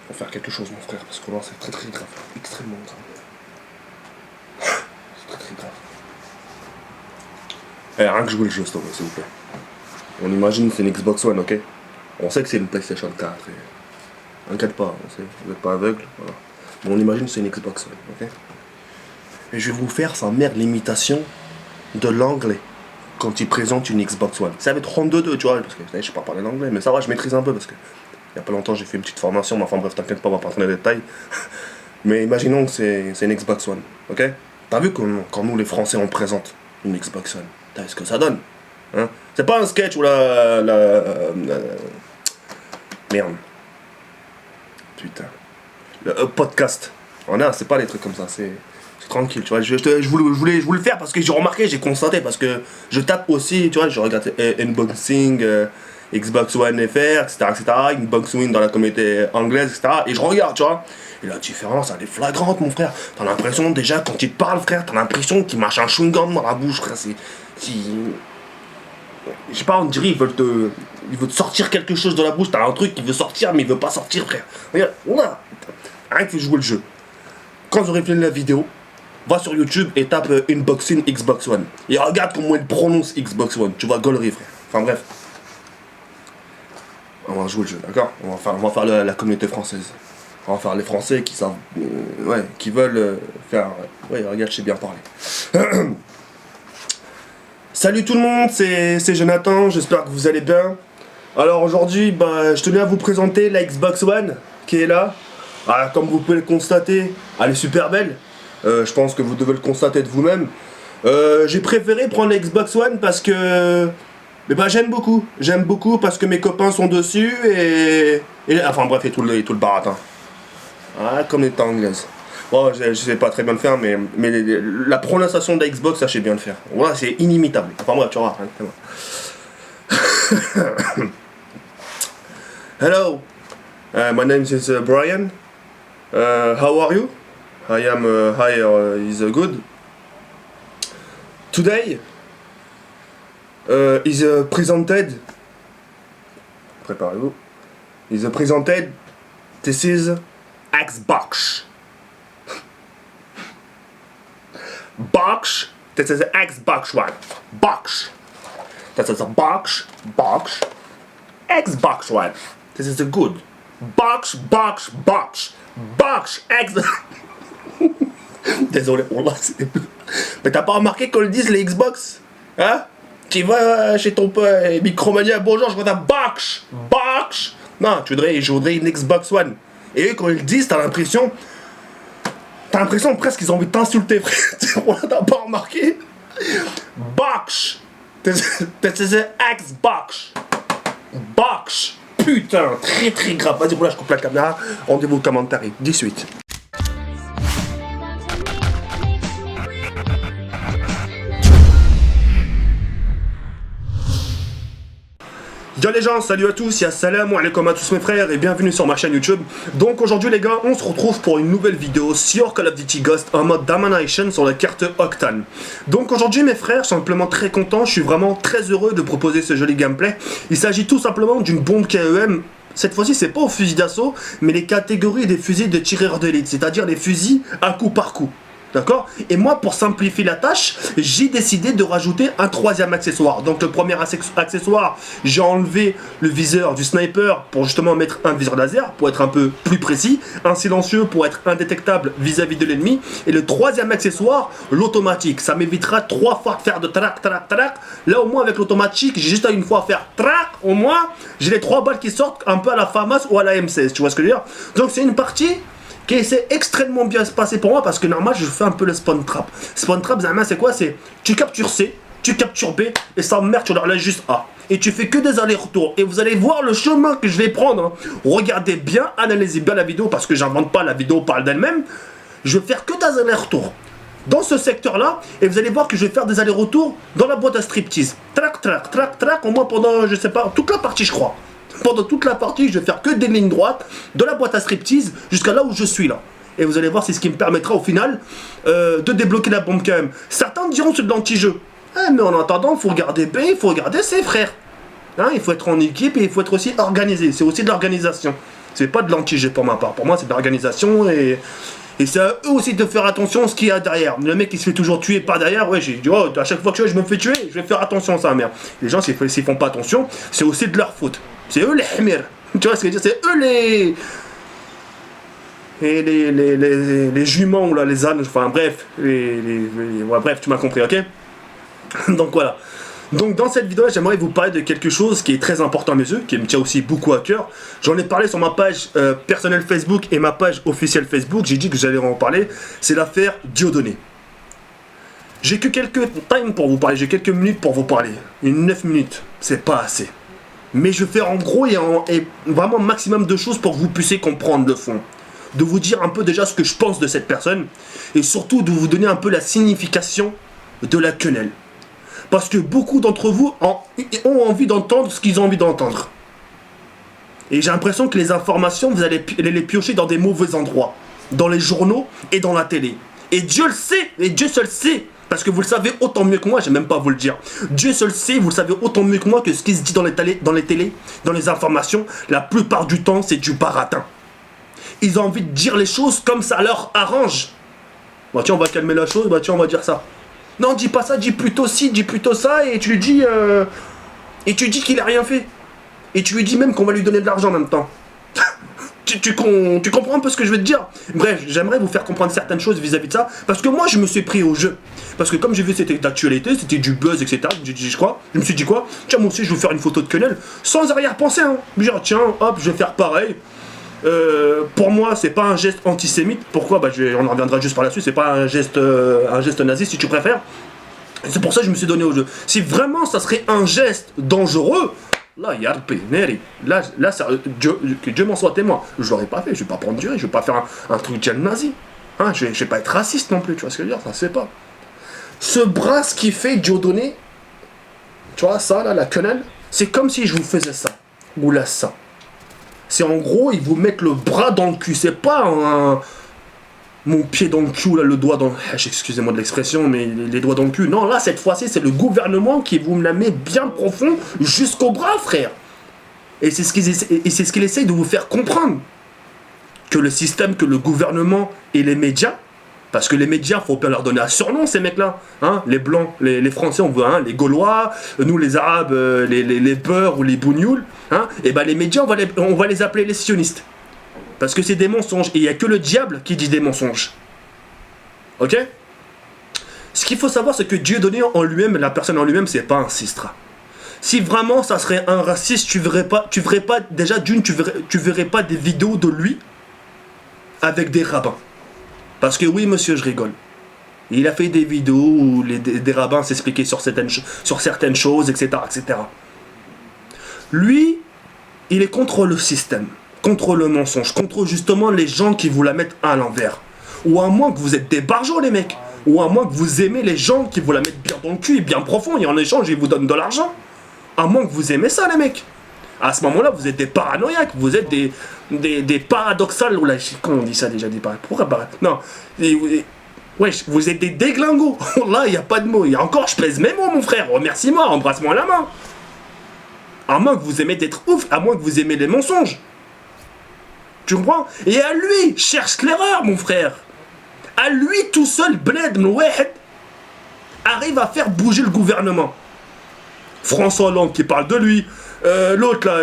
On va faire quelque chose, mon frère, parce que là, c'est très très grave. Extrêmement grave. C'est très très grave. Eh, rien que jouer le jeu, s'il vous plaît. On imagine que c'est une Xbox One, ok? On sait que c'est une PlayStation 4. Et... Inquiète pas, on sait, vous n'êtes pas aveugle, voilà. Mais on imagine que c'est une Xbox One, ok? Et je vais vous faire sa mère l'imitation de l'anglais quand il présente une Xbox One. Ça va être 32-2, tu vois, parce que je sais pas parler l'anglais, mais ça va, je maîtrise un peu parce que il y a pas longtemps j'ai fait une petite formation, mais enfin bref, t'inquiète pas, on va pas rentrer dans les détails. Mais imaginons que c'est une Xbox One, ok? T'as vu quand nous les Français on présente une Xbox One, t'as vu ce que ça donne, hein? C'est pas un sketch ou merde. Putain. Le podcast. Voilà, c'est pas des trucs comme ça, c'est tranquille, tu vois. Je voulais le faire parce que j'ai remarqué, j'ai constaté, parce que je tape aussi, tu vois, je regarde unboxing, Xbox One FR, etc., unboxing dans la communauté anglaise, etc., et je regarde, tu vois. Et la différence, elle est flagrante, mon frère. T'as l'impression, déjà, quand il te parle, frère, t'as l'impression qu'il marche un chewing-gum dans la bouche, frère. Je sais pas, on dirait, il veut te sortir quelque chose de la bouche. T'as un truc qui veut sortir, mais il veut pas sortir, frère. Regarde, voilà. Rien que jouer le jeu. Quand j'aurai fini la vidéo, va sur YouTube et tape unboxing Xbox One. Et regarde comment il prononce Xbox One. Tu vas gaulerie, frère. Enfin bref. On va jouer le jeu, d'accord? On va faire la communauté française. On va faire les Français qui savent. Qui veulent faire. Regarde, je sais bien parler. Salut tout le monde, c'est Jonathan, j'espère que vous allez bien. Alors aujourd'hui, je tenais à vous présenter la Xbox One qui est là. Alors, comme vous pouvez le constater, elle est super belle. Je pense que vous devez le constater de vous-même. J'ai préféré prendre la Xbox One parce que... j'aime beaucoup parce que mes copains sont dessus et enfin bref, et tout le baratin. Ah, comme les temps anglaises. Bon, je sais pas très bien le faire, mais la prononciation de la Xbox, ça je sais bien le faire. Voilà, c'est inimitable. Enfin bref, tu vois. Hello, my name is Brian. How are you? I am is good. Today is presented. Préparez-vous. Is presented. This is Xbox. Box. This is Xbox One. Box. This is a box. Xbox One. This is a good. Box. X. Désolé pour là. Mais t'as pas remarqué qu'on le dise les Xbox? Hein? Tu vas chez ton Micromania, bonjour, je vois ta box. Non, je voudrais une Xbox One. Et eux, quand ils le disent, t'as l'impression presque qu'ils ont envie de t'insulter, frère. T'as pas remarqué? Box. This is an Xbox. Box. Putain, très très grave. Vas-y, voilà, je coupe la caméra. Rendez-vous au commentaire 18. Yo les gens, salut à tous, assalamu alaikum à tous mes frères et bienvenue sur ma chaîne YouTube. Donc aujourd'hui les gars, on se retrouve pour une nouvelle vidéo sur Call of Duty Ghost en mode Domination sur la carte Octane. Donc aujourd'hui mes frères, je suis simplement très content, je suis vraiment très heureux de proposer ce joli gameplay. Il s'agit tout simplement d'une bombe KEM. Cette fois-ci, c'est pas au fusil d'assaut, mais les catégories des fusils de tireurs d'élite, c'est-à-dire les fusils à coup par coup. D'accord? Et moi, pour simplifier la tâche, j'ai décidé de rajouter un troisième accessoire. Donc le premier accessoire, j'ai enlevé le viseur du sniper pour justement mettre un viseur laser, pour être un peu plus précis, un silencieux pour être indétectable vis-à-vis de l'ennemi. Et le troisième accessoire, l'automatique. Ça m'évitera 3 fois de faire de trac. Là au moins avec l'automatique, j'ai juste à une fois faire trac, au moins j'ai les 3 balles qui sortent un peu à la FAMAS ou à la M16. Tu vois ce que je veux dire? Donc c'est une partie qui s'est extrêmement bien se passer pour moi parce que normalement je fais un peu le spawn trap. Spawn trap, c'est quoi? C'est tu captures C, tu captures B et ça merde, tu leur laisses juste A. Et tu fais que des allers-retours. Et vous allez voir le chemin que je vais prendre. Regardez bien, analysez bien la vidéo parce que j'invente pas, la vidéo parle d'elle-même. Je vais faire que des allers-retours dans ce secteur-là et vous allez voir que je vais faire des allers-retours dans la boîte à striptease. Trac, au moins pendant, je sais pas, toute la partie je crois. Pendant toute la partie, je vais faire que des lignes droites de la boîte à striptease jusqu'à là où je suis là. Et vous allez voir, c'est ce qui me permettra au final de débloquer la bombe quand même. Certains diront c'est de l'anti-jeu. Mais en attendant, il faut regarder B, il faut regarder ses frères. Hein, il faut être en équipe et il faut être aussi organisé. C'est aussi de l'organisation. C'est pas de l'anti-jeu pour ma part. Pour moi, c'est de l'organisation et c'est à eux aussi de faire attention à ce qu'il y a derrière. Le mec qui se fait toujours tuer par derrière, ouais, j'ai dit, oh, à chaque fois que je me fais tuer, je vais faire attention à ça, merde. Les gens, s'ils font pas attention, c'est aussi de leur faute. C'est eux les hmir. Tu vois ce que je veux dire? C'est eux les juments ou là, les ânes, enfin bref, ouais, bref, tu m'as compris, ok? Donc voilà. Donc dans cette vidéo, j'aimerais vous parler de quelque chose qui est très important à mes yeux, qui me tient aussi beaucoup à cœur. J'en ai parlé sur ma page personnelle Facebook et ma page officielle Facebook. J'ai dit que j'allais en parler. C'est l'affaire Dieudonné. J'ai que quelques time pour vous parler, j'ai quelques minutes pour vous parler. Une 9 minutes, c'est pas assez. Mais je vais faire en gros et vraiment maximum de choses pour que vous puissiez comprendre le fond. De vous dire un peu déjà ce que je pense de cette personne et surtout de vous donner un peu la signification de la quenelle. Parce que beaucoup d'entre vous ont envie d'entendre ce qu'ils ont envie d'entendre. Et j'ai l'impression que les informations, vous allez les piocher dans des mauvais endroits. Dans les journaux et dans la télé. Et Dieu le sait, et Dieu seul sait. Parce que vous le savez autant mieux que moi, j'ai même pas à vous le dire. Dieu seul sait, vous le savez autant mieux que moi que ce qui se dit dans les télés, dans les informations, la plupart du temps, c'est du baratin. Ils ont envie de dire les choses comme ça leur arrange. Bah tiens, on va calmer la chose, bah tiens, on va dire ça. Non, dis pas ça, dis plutôt ci, dis plutôt ça, et tu lui dis qu'il a rien fait. Et tu lui dis même qu'on va lui donner de l'argent en même temps. tu comprends un peu ce que je veux te dire? Bref, j'aimerais vous faire comprendre certaines choses vis-à-vis de ça, parce que moi je me suis pris au jeu. Parce que comme j'ai vu c'était d'actualité, c'était du buzz, etc. Je me suis dit quoi? Tiens, moi aussi je vais faire une photo de quenelle, sans arrière-pensée, hein. Je me dis, tiens, hop, je vais faire pareil. Pour moi, c'est pas un geste antisémite. Pourquoi? Bah, on en reviendra juste par la suite. C'est pas un geste nazi, si tu préfères. C'est pour ça que je me suis donné au jeu. Si vraiment ça serait un geste dangereux, là, yarpi, neri. Là, que Dieu m'en soit témoin. Je l'aurais pas fait. Je vais pas prendre du risque. Je vais pas faire un truc gel nazi. Hein, je vais pas être raciste non plus. Tu vois ce que je veux dire? Ça se fait pas. Ce bras qui fait Dieudonné, tu vois ça là, la quenelle, c'est comme si je vous faisais ça ou là ça. C'est en gros, ils vous mettent le bras dans le cul. C'est pas mon pied dans le cul, là, le doigt dans le... Excusez-moi de l'expression, mais les doigts dans le cul. Non, là, cette fois-ci, c'est le gouvernement qui vous la met bien profond jusqu'au bras, frère. Et c'est ce qu'il essaye de vous faire comprendre. Que le système, que le gouvernement et les médias, parce que les médias, faut bien leur donner un surnom, ces mecs-là. Hein, les Blancs, les Français, on veut, hein, les Gaulois, nous, les Arabes, les Beurs ou les Bougnouls. Hein, et ben les médias, on va les appeler les sionistes. Parce que c'est des mensonges. Et il n'y a que le diable qui dit des mensonges. Ok? Ce qu'il faut savoir, c'est que Dieudonné en lui-même, la personne en lui-même, c'est pas un sistra. Si vraiment ça serait un raciste, tu verrais pas déjà d'une, tu verrais pas des vidéos de lui avec des rabbins. Parce que oui, monsieur, je rigole. Il a fait des vidéos où des rabbins s'expliquaient sur certaines choses, etc., etc. Lui, il est contre le système, contre le mensonge, contre justement les gens qui vous la mettent à l'envers. Ou à moins que vous êtes des barjots, les mecs. Ou à moins que vous aimez les gens qui vous la mettent bien dans le cul et bien profond, et en échange, ils vous donnent de l'argent. À moins que vous aimez ça, les mecs. À ce moment-là, vous êtes des paranoïaques, vous êtes des paradoxales. Ou là, comment on dit ça déjà, des pourquoi non. Wesh, vous êtes des déglingos. Là, il n'y a pas de mots. Et encore, je pèse mes mots, mon frère. Remercie-moi, embrasse-moi la main. À moins que vous aimez d'être ouf, à moins que vous aimez les mensonges. Tu comprends? Et à lui, cherche l'erreur, mon frère. À lui, tout seul, Bled Moued, arrive à faire bouger le gouvernement. François Hollande qui parle de lui. L'autre, là,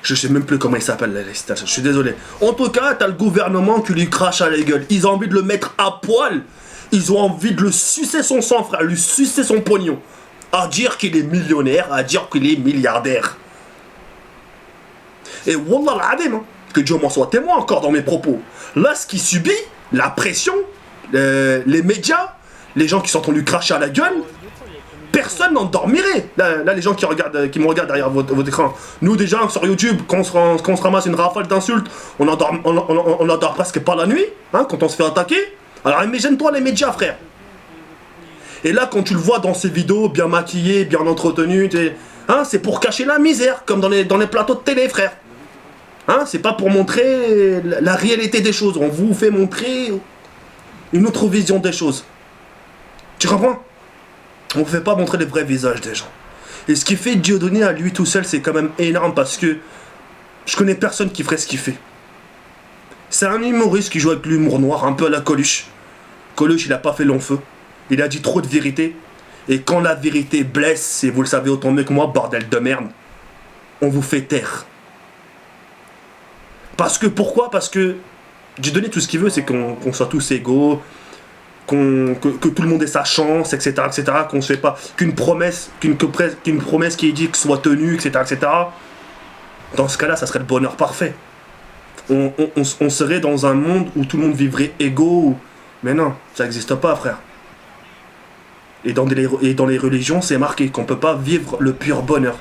je sais même plus comment il s'appelle, je suis désolé. En tout cas, t'as le gouvernement qui lui crache à la gueule. Ils ont envie de le mettre à poil. Ils ont envie de le sucer son sang, frère, lui sucer son pognon. À dire qu'il est millionnaire, à dire qu'il est milliardaire. Et wallah l'adem, hein, que Dieu m'en soit témoin encore dans mes propos. Là, ce qu'il subit, la pression, les médias, les gens qui sont en train de lui cracher à la gueule, personne n'en dormirait. Là, les gens qui me regardent derrière votre écran. Nous, déjà, sur YouTube, quand on se ramasse une rafale d'insultes, on endort presque pas la nuit, hein, quand on se fait attaquer. Alors, imagine-toi les médias, frère. Et là, quand tu le vois dans ces vidéos, bien maquillé, bien entretenu, hein, c'est pour cacher la misère, comme dans les plateaux de télé, frère. Hein, c'est pas pour montrer la réalité des choses. On vous fait montrer une autre vision des choses. Tu comprends? On ne fait pas montrer les vrais visages des gens. Et ce qui fait Dieudonné à lui tout seul, c'est quand même énorme parce que Je connais personne qui ferait ce qu'il fait. C'est un humoriste qui joue avec l'humour noir, un peu à la Coluche. Coluche, il a pas fait long feu. Il a dit trop de vérité. Et quand la vérité blesse, et vous le savez autant mieux que moi, bordel de merde, on vous fait taire. Parce que, pourquoi? Parce que Dieu donné tout ce qu'il veut, c'est qu'on soit tous égaux, que tout le monde ait sa chance, etc., etc., qu'on ne se fait pas qu'une promesse qui est dit que soit tenue, etc., etc. Dans ce cas-là, ça serait le bonheur parfait. On serait dans un monde où tout le monde vivrait égaux. Mais non, ça n'existe pas, frère. Et dans les religions, c'est marqué qu'on ne peut pas vivre le pur bonheur.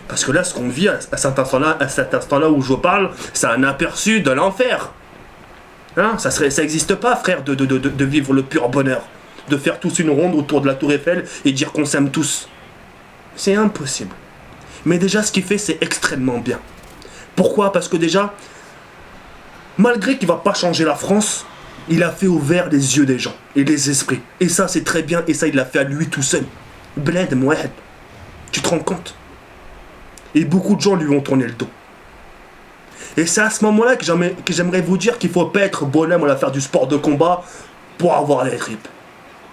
Parce que là, ce qu'on vit à cet instant-là où je parle, c'est un aperçu de l'enfer. Hein, ça n'existe pas, frère, de vivre le pur bonheur. De faire tous une ronde autour de la tour Eiffel et dire qu'on s'aime tous. C'est impossible. Mais déjà, ce qu'il fait, c'est extrêmement bien. Pourquoi? Parce que déjà, malgré qu'il ne va pas changer la France, il a fait ouvert les yeux des gens et les esprits. Et ça, c'est très bien. Et ça, il l'a fait à lui tout seul. Bled Mouhed. Tu te rends compte? Et beaucoup de gens lui ont tourné le dos. Et c'est à ce moment-là que j'aimerais vous dire qu'il ne faut pas être bonhomme à faire du sport de combat pour avoir les tripes.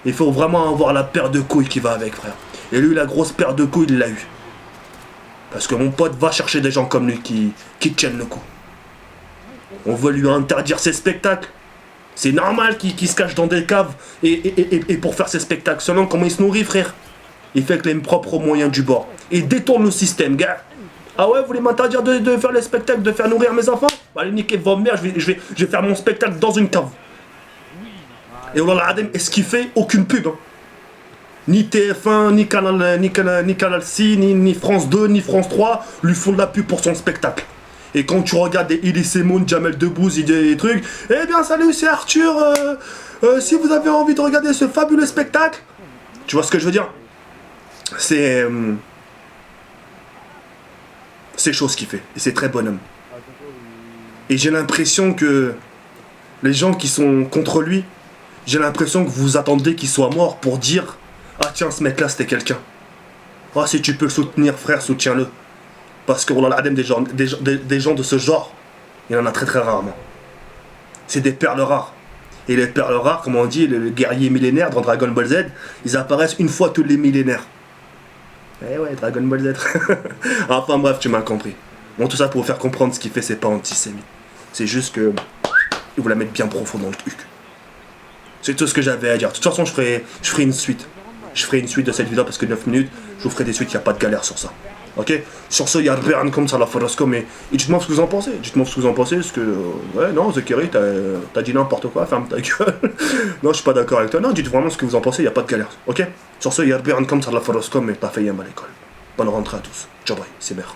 Il faut vraiment avoir la paire de couilles qui va avec, frère. Et lui, la grosse paire de couilles, il l'a eu. Parce que mon pote va chercher des gens comme lui qui tiennent le coup. On veut lui interdire ses spectacles. C'est normal qu'il se cache dans des caves et pour faire ses spectacles. Seulement, comment il se nourrit, frère? Il fait avec les propres moyens du bord. Il détourne le système, gars. Ah ouais, vous voulez m'interdire de faire les spectacles, de faire nourrir mes enfants? Allez, niquez vos mères, je vais faire mon spectacle dans une cave. Et voilà, Adem, est-ce qu'il fait aucune pub, hein? Ni TF1, ni Canal C, ni France 2, ni France 3 lui font de la pub pour son spectacle. Et quand tu regardes des Elie Semoun, Jamel Debbouze, des trucs, eh bien salut, c'est Arthur, si vous avez envie de regarder ce fabuleux spectacle, tu vois ce que je veux dire? C'est chose qu'il fait, et c'est très bonhomme. Et j'ai l'impression que les gens qui sont contre lui, j'ai l'impression que vous attendez qu'il soit mort pour dire « Ah tiens, ce mec-là, c'était quelqu'un. Ah, si tu peux le soutenir, frère, soutiens-le. » Parce que des gens de ce genre, il y en a très très rarement. C'est des perles rares. Et les perles rares, comme on dit, les guerriers millénaires dans Dragon Ball Z, ils apparaissent une fois tous les millénaires. Eh ouais, Dragon Ball Z. Enfin bref, tu m'as compris. Bon, tout ça pour vous faire comprendre ce qu'il fait, c'est pas antisémite. C'est juste que il vous la mettre bien profond dans le truc. C'est tout ce que j'avais à dire. De toute façon, je ferai une suite. Je ferai une suite de cette vidéo parce que 9 minutes, je vous ferai des suites, il n'y a pas de galère sur ça. Ok? Sur ce, il y a rien comme ça, la Forosco, mais dites-moi ce que vous en pensez. Dites-moi ce que vous en pensez, parce que, ouais, non, Zekeri, t'as dit n'importe quoi, ferme ta gueule. Non, je suis pas d'accord avec toi. Non, dites vraiment ce que vous en pensez, il n'y a pas de galère. Ok? Sur ce, il y a rien comme ça, la Forosco, mais t'as fait yam à l'école. Bonne rentrée à tous. Ciao, bye, c'est merde.